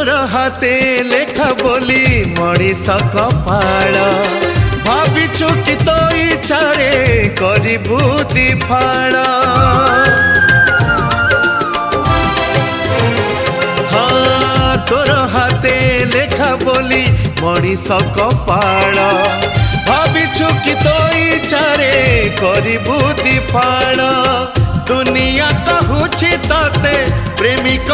तोर हाथे लेखा बोली मनीष कपाल भाविचु कि तो इच्छारे करिबु दिफाड़ हाँ तोर हाथे लेखा बोली मनीष कपाल भाविचु कि तो इच्छारे करिबु दिफाड़ दुनिया कहूछि तते प्रेमिक